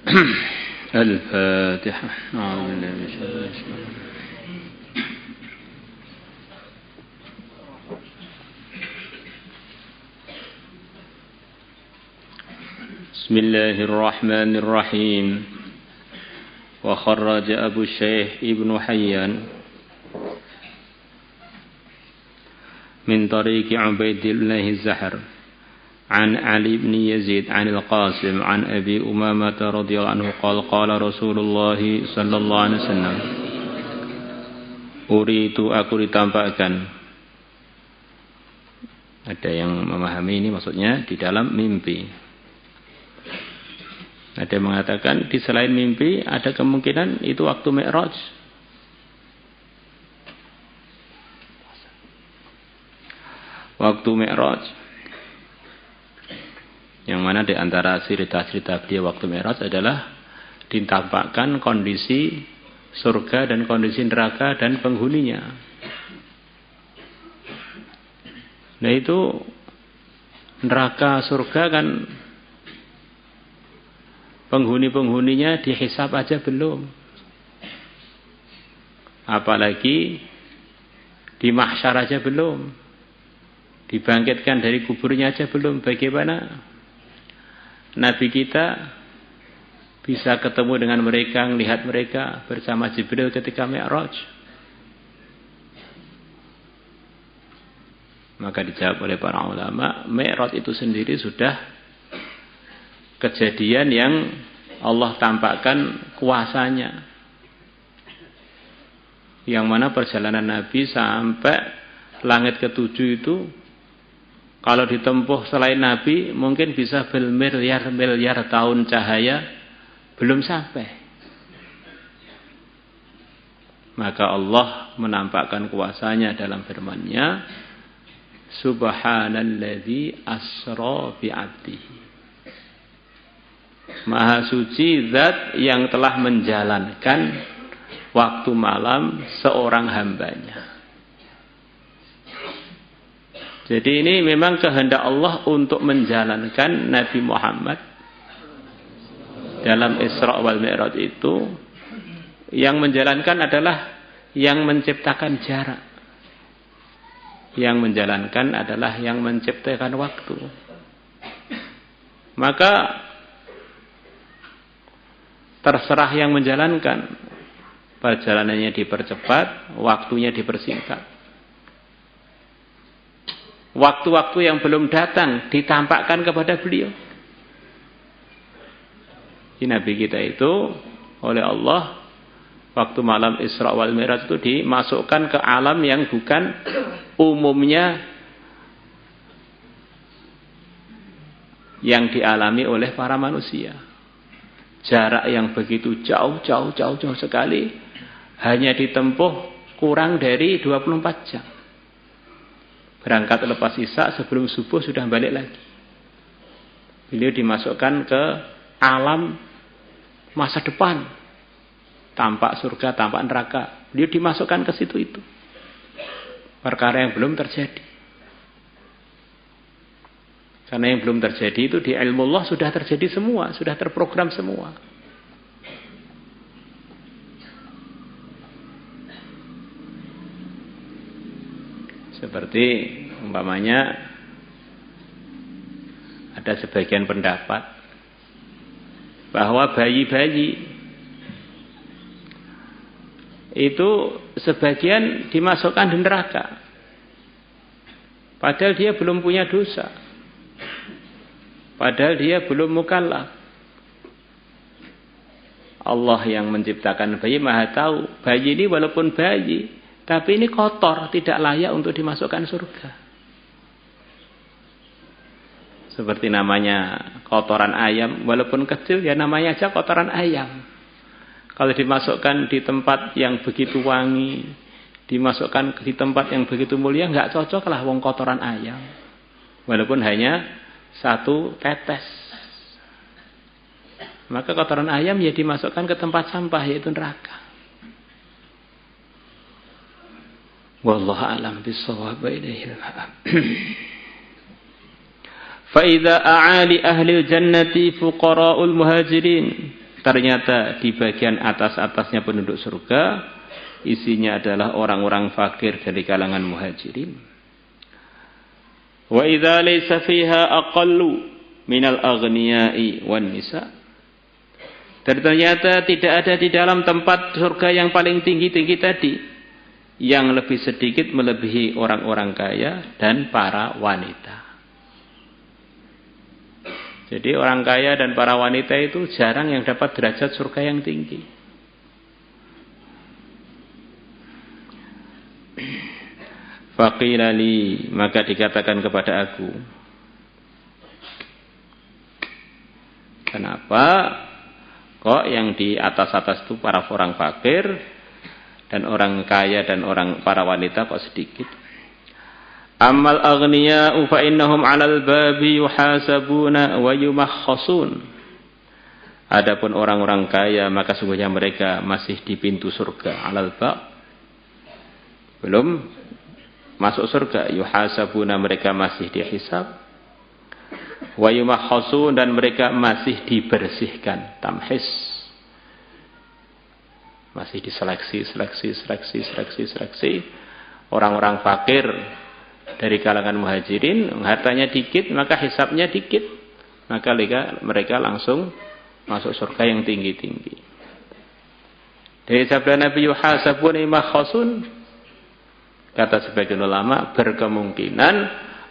الفاتحة. أعوذ بالله من الشيطان الرجيم. بسم الله الرحمن الرحيم. وخرج أبو الشيخ ابن حيان من طريق عبيد الله الزهر عن علي بن يزيد عن القاسم عن أبي أمامة رضي الله عنه قال قال رسول الله صلى الله عليه وسلم uritu aku ditampakkan. Ada yang memahami ini maksudnya di dalam mimpi. Ada yang mengatakan di selain mimpi ada kemungkinan itu waktu Mi'raj. Waktu Mi'raj. Yang mana di antara cerita-cerita dia waktu Mi'raj adalah ditampakkan kondisi surga dan kondisi neraka dan penghuninya. Nah itu neraka surga kan penghuni-penghuninya dihisab aja belum. Apalagi di mahsyar aja belum. Dibangkitkan dari kuburnya aja belum. Bagaimana Nabi kita bisa ketemu dengan mereka, melihat mereka bersama Jibril ketika Mi'raj? Maka dijawab oleh para ulama, Mi'raj itu sendiri sudah kejadian yang Allah tampakkan kuasanya. Yang mana perjalanan Nabi sampai langit ketujuh itu kalau ditempuh selain Nabi mungkin bisa bermiliar-miliar tahun cahaya belum sampai. Maka Allah menampakkan kuasanya dalam firman-Nya, Subhanalladzi asra bi'abdihi. Maha suci zat yang telah menjalankan waktu malam seorang hambanya. Jadi ini memang kehendak Allah untuk menjalankan Nabi Muhammad dalam Isra wal Mi'raj itu. Yang menjalankan adalah yang menciptakan jarak. Yang menjalankan adalah yang menciptakan waktu. Maka terserah yang menjalankan. Perjalanannya dipercepat, waktunya dipersingkat. Waktu-waktu yang belum datang ditampakkan kepada beliau. Nabi kita itu oleh Allah waktu malam Isra wal Mi'raj itu dimasukkan ke alam yang bukan umumnya yang dialami oleh para manusia. Jarak yang begitu jauh sekali hanya ditempuh kurang dari 24 jam. Berangkat lepas Isya, sebelum subuh sudah balik lagi. Beliau dimasukkan ke alam masa depan. Tampak surga, tampak neraka. Beliau dimasukkan ke situ itu. Perkara yang belum terjadi. Karena yang belum terjadi itu di ilmu Allah sudah terjadi semua, sudah terprogram semua. Seperti umpamanya ada sebagian pendapat bahwa bayi-bayi itu sebagian dimasukkan di neraka. Padahal dia belum punya dosa. Padahal dia belum mukallaf. Allah yang menciptakan bayi Maha tahu. Bayi ini walaupun bayi, tapi ini kotor, tidak layak untuk dimasukkan surga. Seperti namanya kotoran ayam, walaupun kecil ya namanya aja kotoran ayam. Kalau dimasukkan di tempat yang begitu wangi, dimasukkan di tempat yang begitu mulia, nggak cocok lah wong kotoran ayam. Walaupun hanya satu tetes. Maka kotoran ayam ya dimasukkan ke tempat sampah, yaitu neraka. Wallahu a'lam bissawab. Fa idza a'ali ahli jannati fuqara'ul muhajirin ternyata di bagian atas-atasnya penduduk surga isinya adalah orang-orang fakir dari kalangan muhajirin. Wa idza laysa fiha aqallu minal aghniyai wan nisa. Dan ternyata tidak ada di dalam tempat surga yang paling tinggi-tinggi tadi yang lebih sedikit melebihi orang-orang kaya dan para wanita. Jadi orang kaya dan para wanita itu jarang yang dapat derajat surga yang tinggi. Faqila li, maka dikatakan kepada aku, kenapa kok yang di atas-atas itu para orang fakir dan orang kaya dan orang para wanita kok sedikit? Ammal aghniya'u fa innahum 'alal babi yuhasabuna wa yumakhkhasun. Adapun orang-orang kaya maka sungguhnya mereka masih di pintu surga, 'alal bab. Belum masuk surga, yuhasabuna mereka masih dihisab. Wa yumakhkhasun dan mereka masih dibersihkan, tamhis. Masih diseleksi. Orang-orang fakir dari kalangan muhajirin, hartanya dikit, maka hisabnya dikit. Maka mereka langsung masuk surga yang tinggi-tinggi. Dari sabda Nabi yuhasabun imakhasun, kata sebagian ulama, berkemungkinan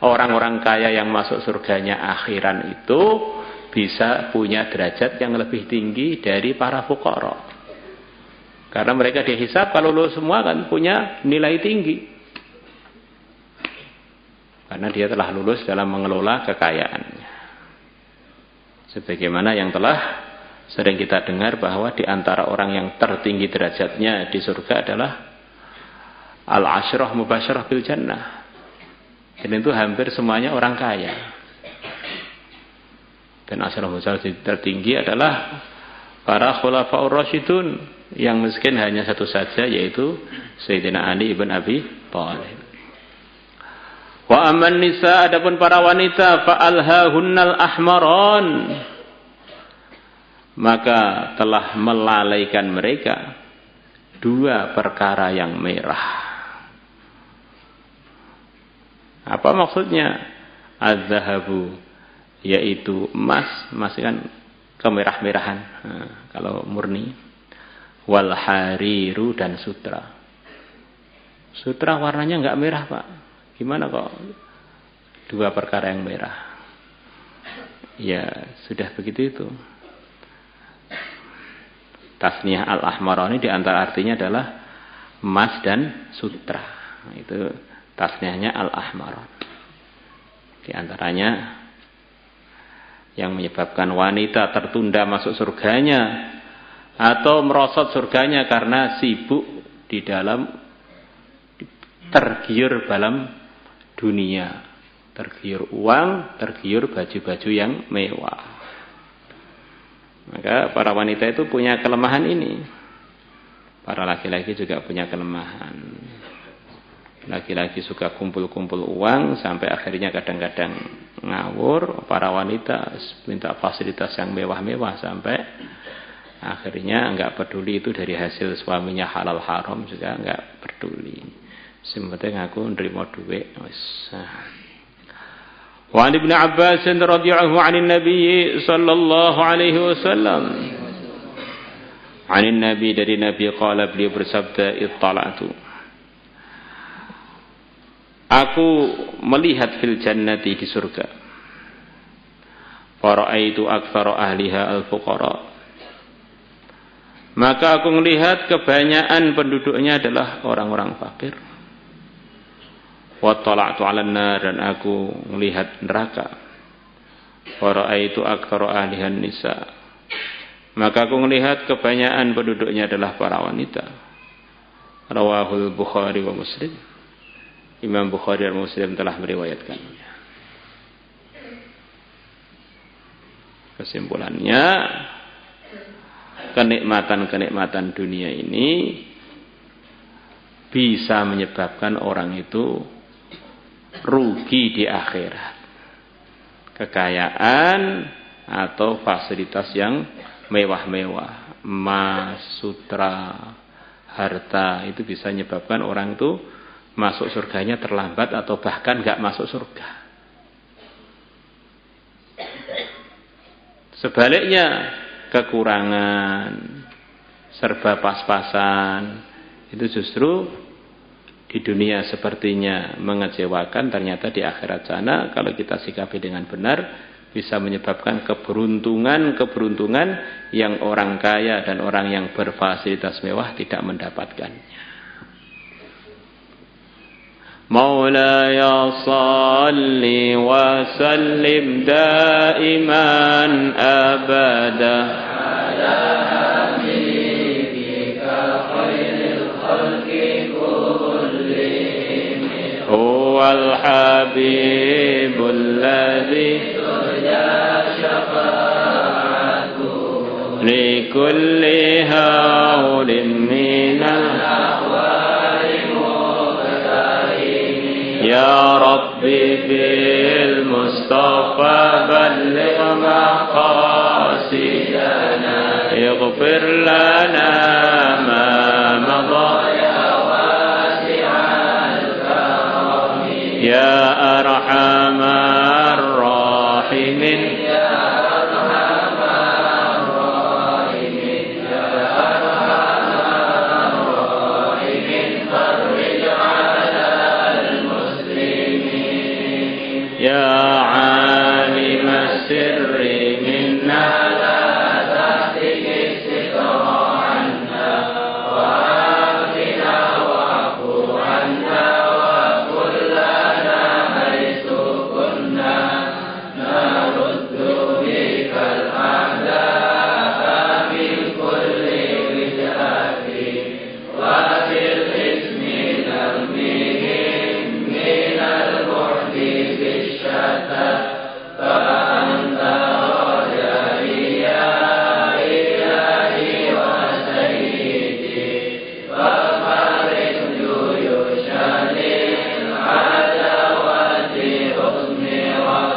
orang-orang kaya yang masuk surganya akhiran itu bisa punya derajat yang lebih tinggi dari para fuqara. Karena mereka dihisab kalau lulus semua kan punya nilai tinggi. Karena dia telah lulus dalam mengelola kekayaannya. Sebagaimana yang telah sering kita dengar bahwa di antara orang yang tertinggi derajatnya di surga adalah al-asyrah mubasyarah bil jannah. Dan itu hampir semuanya orang kaya. Dan asyrah mubasyarah tertinggi adalah para khulafaur rasyidun, yang miskin hanya satu saja, yaitu Sayyidina Ali ibn Abi Thalib. Wa amman nisa, adapun para wanita, fa alhahunnal ahmaron, maka telah melalaikan mereka dua perkara yang merah. Apa maksudnya? Az-zahabu, yaitu emas kan kemerah-merahan, kalau murni. Wal hariru, dan sutra. Sutra warnanya enggak merah, Pak. Gimana kok dua perkara yang merah? Ya, sudah begitu itu. Tasniyah al-ahmarani di antara artinya adalah emas dan sutra. Itu tasniyahnya al-ahmaran. Di antaranya yang menyebabkan wanita tertunda masuk surganya atau merosot surganya karena sibuk di dalam tergiur dalam dunia, tergiur uang, tergiur baju-baju yang mewah. Maka para wanita itu punya kelemahan ini. Para laki-laki juga punya kelemahan. Laki-laki suka kumpul-kumpul uang sampai akhirnya kadang-kadang ngawur. Para wanita minta fasilitas yang mewah-mewah sampai akhirnya enggak peduli itu dari hasil suaminya halal haram, juga enggak peduli. Sementing aku nerima duit wis. Wa an Ibnu Abbas radhiyallahu 'anil Nabi sallallahu alaihi wasallam. 'Anil Nabi, dari Nabi, qala, beliau bersabda, ittala'tu, aku melihat fil jannati, di surga. Fara'aitu aktsara ahliha al-fuqara. Maka aku melihat kebanyakan penduduknya adalah orang-orang fakir. Wa tala'tu 'alan nar, dan aku melihat neraka. Wa ra'aitu aktsara ahlihan nisa. Maka aku melihat kebanyakan penduduknya adalah para wanita. Rawahul Bukhari wa Muslim. Imam Bukhari dan Muslim telah meriwayatkannya. Kesimpulannya, kenikmatan-kenikmatan dunia ini bisa menyebabkan orang itu rugi di akhirat. Kekayaan atau fasilitas yang mewah-mewah, emas, sutra, harta, itu bisa menyebabkan orang itu masuk surganya terlambat atau bahkan nggak masuk surga. Sebaliknya, kekurangan, serba pas-pasan, itu justru di dunia sepertinya mengecewakan, ternyata di akhirat sana kalau kita sikapi dengan benar bisa menyebabkan keberuntungan yang orang kaya dan orang yang berfasilitas mewah tidak mendapatkannya. Maulaya salli wa sallim daiman abada ala habibika khairil khalqi kullihim huwal habibul ladzi لكل هول من الأحوال مغترم يا ربي بالمصطفى بلغ مقاصدنا اغفر لنا ما مضى يا واسع الكرم يا أرحم الراحمين يا عالم السر منا لا تهتك الستر عنا وآتنا واعف عنا وقل لنا حيث كنا نرد بك الأعداء من كل وجهة وفي الاسم نرميهم من البعد فأنت رجائي يا إلهي وسيدي ففرج جيوش للعداوة أثمرت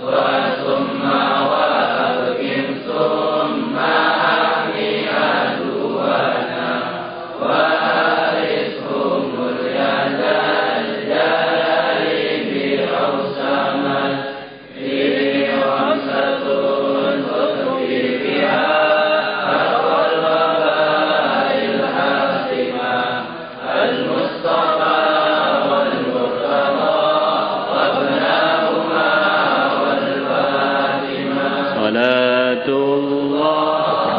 وثم وأبكم ثم أحمي عدونا وأرثهم اليد الجلال بأوسمت صلاة الله